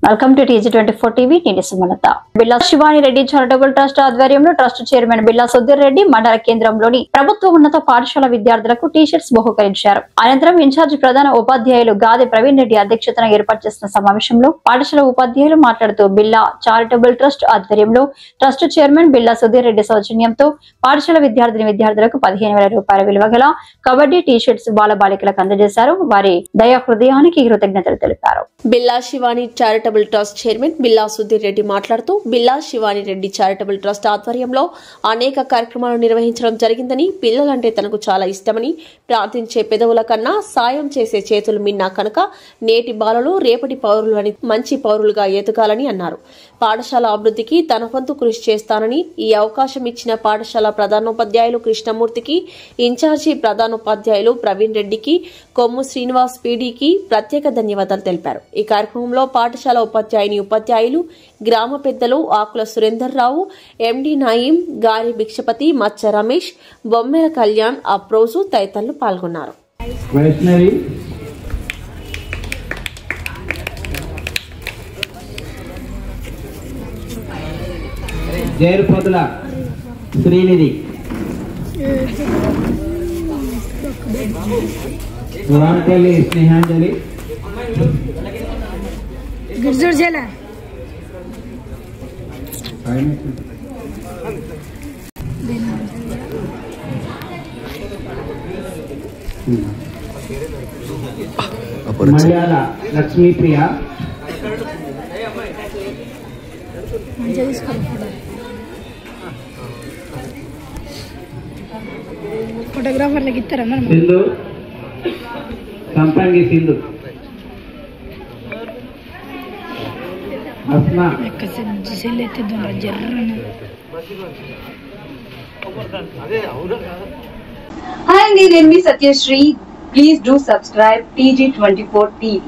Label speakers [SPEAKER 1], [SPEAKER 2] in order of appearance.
[SPEAKER 1] Welcome to TG24 TV. నేను సుమలత. బిల్లా Shivani Reddy charitable trust ఆధ్వర్యంలో trust chairman బిల్లా సుధీర్ రెడ్డి మండల కేంద్రంలోని ప్రభుత్వ ఉన్నత పాఠశాల విద్యార్థులకు టీ-షర్ట్స్ బహుకరించారు. అనంతరం ఇన్ఛార్జి ప్రధాన ఉపాధ్యాయులు గాది ప్రవీణ్ రెడ్డి అధ్యక్షతన ఏర్పాటు చేసిన సమావేశంలో పాఠశాల ఉపాధ్యాయులు మాట్లాడుతూ బిల్లా చారిటబుల్ ట్రస్ట్ ఆధ్వర్యంలో ట్రస్ట్ చైర్మన్ బిల్లా సుధీర్ రెడ్డి సౌజన్యంతో పాఠశాల విద్యార్థులకు 15,000 రూపాయల విలువ గల కబడ్డీ టీ-షర్ట్స్ బాలబాలికలకు అందజేశారు. వారి దయా హృదయానికి కృతజ్ఞతలు తెలిపారు.
[SPEAKER 2] బిల్లా శివాని చారిటబుల్ ట్రస్ట్ చైర్మన్ బిల్లా సుధీర్ రెడ్డి మాట్లాడుతూ బిల్లా శివాని రెడ్డి చారిటబుల్ ట్రస్ట్ ఆధ్వర్యంలో అనేక కార్యక్రమాలు నిర్వహించడం జరిగిందని, పిల్లలంటే తనకు చాలా ఇష్టమని, ప్రార్థించే పెదవుల కన్నా సాయం చేసే చేతులు మిన్నా కనుక నేటి బాలలు రేపటి పౌరులని మంచి పౌరులుగా ఎదగాలని అన్నారు. పాఠశాల అభివృద్ధికి తన వంతు కృషి చేస్తానని, ఈ అవకాశం ఇచ్చిన పాఠశాల ప్రధానోపాధ్యాయులు కృష్ణమూర్తికి, ఇన్ఛార్జి ప్రధానోపాధ్యాయులు ప్రవీణ్ రెడ్డికి, కొమ్ము శ్రీనివాస్ పీడీకి ప్రత్యేక ధన్యవాదాలు తెలిపారు. ఈ కార్యక్రమంలో పాఠశాల ఉపాధ్యాయులు, గ్రామ పెద్దలు ఆకుల సురేందర్ రావు, ఎండి నాయిం, గారి భిక్షపతి, మచ్చ రమేష్, బొమ్మెల కళ్యాణ్, అప్రోజు తదితరులు పాల్గొన్నారు.
[SPEAKER 3] జైరుపొదుల శ్రీనిధి, వానపల్లి స్నేహాంజలి,
[SPEAKER 4] గిర్జూర్ జిల్లా
[SPEAKER 3] మలయాళ లక్ష్మీప్రియ,
[SPEAKER 4] ఫోటోగ్రాఫర్లకు ఇస్తారా మనం?
[SPEAKER 3] సింధు సంపంగి సింధు, అస్మా,
[SPEAKER 5] Hi, నేను మీ Satyasri. Please do subscribe TG24 TV.